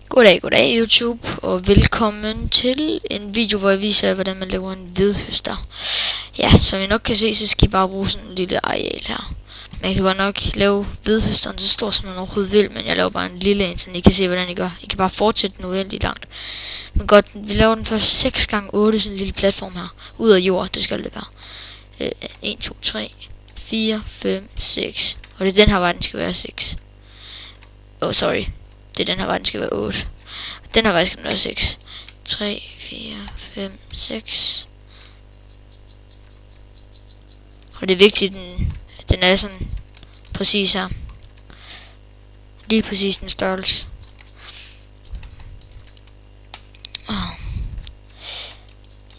Goddag YouTube, og velkommen til en video, hvor jeg viser jer, hvordan man laver en vedhøster. Ja, som I nok kan se, så skal I bare bruge sådan en lille areal her. Man kan godt nok lave vedhøsteren så stor, som man overhovedet vil, men jeg laver bare en lille en, så I kan se, hvordan I gør. I kan bare fortsætte den uendelig langt. Men godt, vi laver den først 6x8, sådan en lille platform her. Ud af jord, det skal det være. 1, 2, 3, 4, 5, 6. Og det er den her vej, den skal være 6. Sorry. Det er den her vej, den skal være 8. Den her vej skal den være 6. 3, 4, 5, 6. Og det er vigtigt, den er sådan præcis her. Lige præcis den størrelse.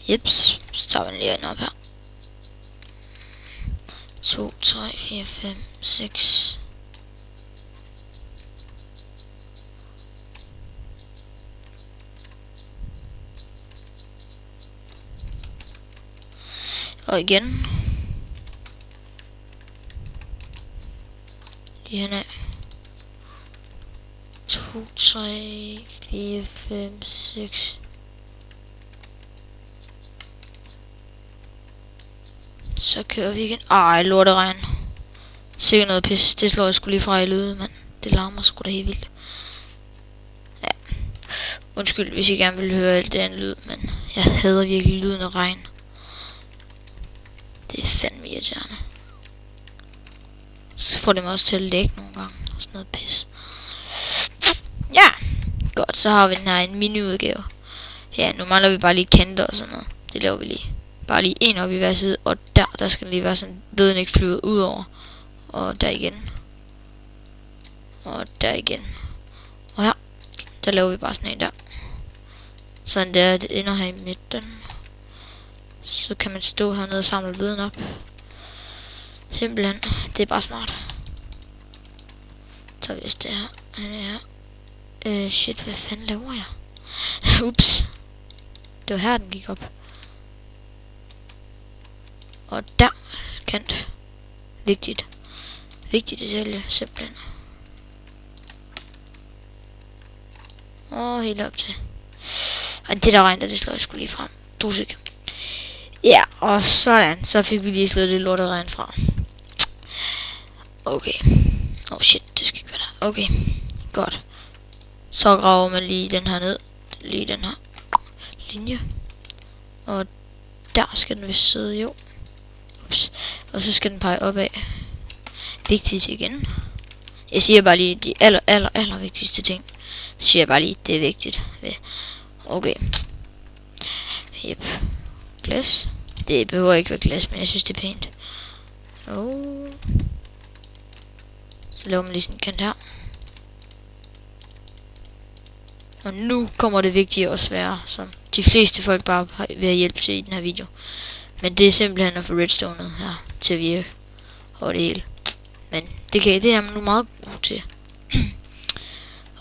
Jeps, så tager vi den lige ind op her. 2, 3, 4, 5, 6. Og igen. Lige herned. 2, 3, 4, 5, 6. Så kører vi igen. Ej, lorteregn. Sikkert noget pis. Det slår jeg sgu lige fra i lydet, mand. Det larmer sgu da helt vildt. Ja. Undskyld, hvis I gerne vil høre alt det andet lyd, men jeg hader virkelig lyden af regn. Det er fandme irriterende. Så får det mig også til at lægge nogle gange. Og sådan noget pis. Ja. Godt, så har vi den her en mini-udgave. Ja, nu mangler vi bare lige kanter og sådan noget. Det laver vi lige. Bare lige en op i hver side. Og der skal lige være sådan, ved den ikke flyver ud over. Og der igen. Og der igen. Og her, der laver vi bare sådan en der. Sådan der, det ender her i midten. Så kan man stå hernede og samle viden op. Simpelthen. Det er bare smart. Så hvis det her. Shit, hvad fanden laver jeg? Ups. Det var her, den gik op. Og der. Kant. Vigtigt. Vigtigt at sælge. Simpelthen. Og helt op til. Og det der regn, det slår jeg sgu lige frem. 2 sekunder. Ja, og sådan. Så fik vi lige slået det lorteregn fra. Okay. Shit, det skal ikke være der. Okay, godt. Så graver man lige den her ned. Lige den her linje. Og der skal den vist sidde, jo. Ups. Og så skal den pege opad. Vigtigt igen. Jeg siger bare lige de aller vigtigste ting. Så siger jeg bare lige, det er vigtigt. Okay. Yep. Glas. Det behøver ikke være glas, men jeg synes det er pænt. Så laver man lige sådan en kant her. Og nu kommer det vigtige og svære, som de fleste folk bare vil have hjælp til i den her video. Men det er simpelthen at få redstone'et her til at virke. Og det hele. Men det er man nu meget god til.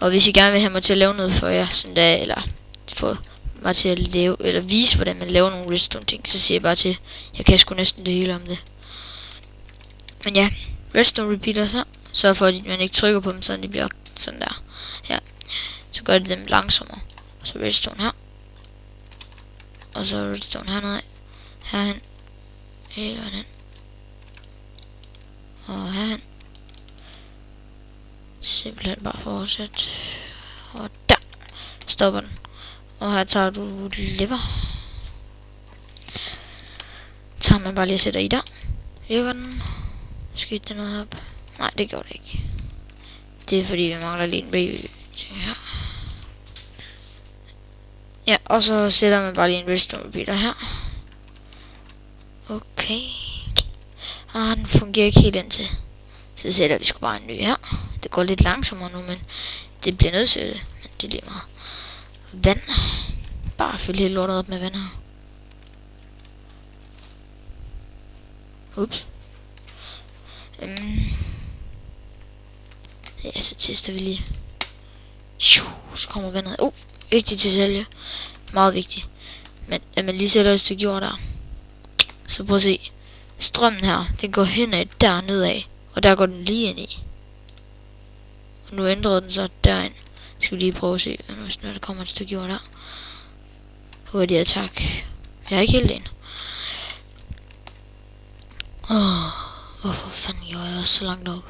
Og hvis I gerne vil have mig til at lave noget for jer, sådan der, eller få mig til at lave, eller vise hvordan man laver nogle redstone ting, så siger jeg bare til, jeg kan sgu næsten det hele om det. Men ja, redstone repeaters her, sørg for at man ikke trykker på dem, så de bliver sådan der. Ja, så gør det dem langsommere. Og så redstone her. Og så redstone hernede. Herhen. Hele vejen hen. Og herhen. Simpelthen bare fortsæt. Og der stopper den. Og her tager du lever. Tager man bare lige og sætter i der. Virker den? Skete det noget op? Nej, det gjorde det ikke. Det er fordi vi mangler lige en baby ting her. Ja, og så sætter man bare lige en redstone repeater her. Okay. Den fungerer ikke helt indtil. Så sætter vi sgu bare en ny her. Det går lidt langsommere nu, men det bliver nødt til det. Men det er lige meget. Vand. Bare fylde hele lortet op med vand her. Ups. Ja, så tester vi lige. Så kommer vandet. Vigtigt til at sælge. Meget vigtigt. Men at man lige sætter et stykke jord der. Så prøv at se. Strømmen her, den går henad dernede af. Og der går den lige ind i. Og nu ændrede den så derind. Skal vi lige prøve at se, når der kommer et stykke jord der. Hurtig attack. Jeg er ikke helt en. Hvorfor fanden gjorde jeg også så langt op?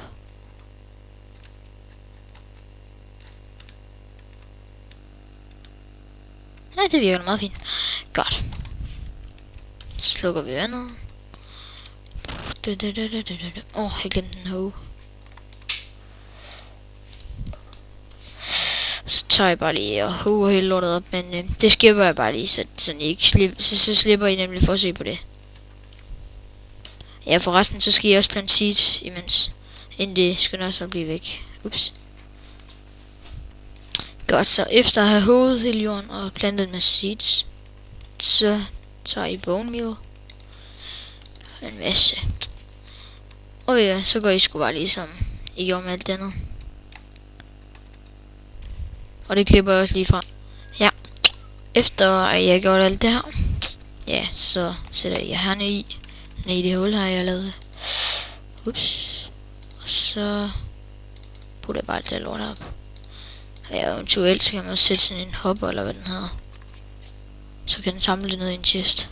Nej, det virker meget fint. Godt. Så slukker vi vandet. Jeg glemte den hove. Så tager jeg bare lige og hover hele lortet op, men det skipper jeg bare lige, så I ikke så slipper I nemlig for at se på det. Ja, forresten, så skal I også plante seeds imens, inden det skynder sig at blive væk. Ups. Godt, så efter at have hovedet hele jorden og plantet en masse seeds, så tager I bone meal. En masse. Og ja, så går I sgu bare ligesom I gjorde med alt det andet. Og det klipper jeg også lige fra. Ja. Efter at jeg har gjort alt det her, ja, så sætter jeg herne i. Nede i det hul her, jeg lavet. Ups. Og så putter jeg bare alt det lort op. Og ja, eventuelt så kan man også sætte sådan en hopper, eller hvad den hedder. Så kan den samle det ned i en chest.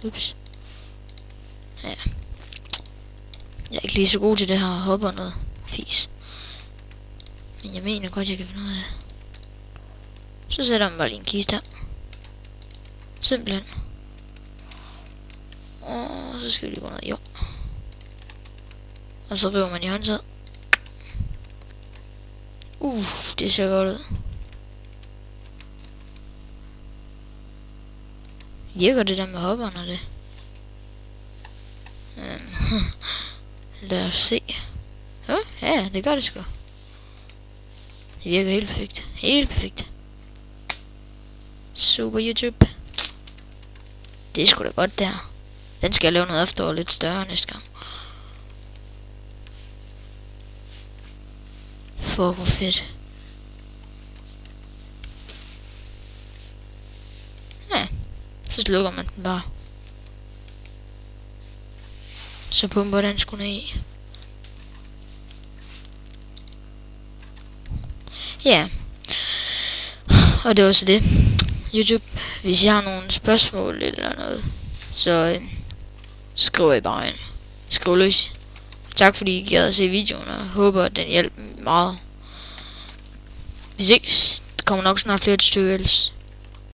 Ups. Ja. Jeg er ikke lige så god til det her hopper noget fis. Men jeg mener godt, jeg kan finde ud af det. Så sætter man bare lige en kiste her. Simpelthen. Og så skal vi lige gå ned i jord. Og så river man i håndtaget. Det ser godt ud. Virker det der med hopperen og det? Lad os se. Ja, det gør det sgu. Det virker helt perfekt. Helt perfekt. Super YouTube. Det er sgu da godt der. Den skal jeg lave noget efter og lidt større næste gang. For hvor fedt. Ja, så slukker man den bare. Så pumper den sgu ned i. Ja. Og det var så det. YouTube, hvis I har nogle spørgsmål eller noget, så skriver I bare ind. Skriv løs. Tak fordi I gad at se videoen, og håber at den hjælper meget. Hvis ikke, der kommer nok snart flere tutorials.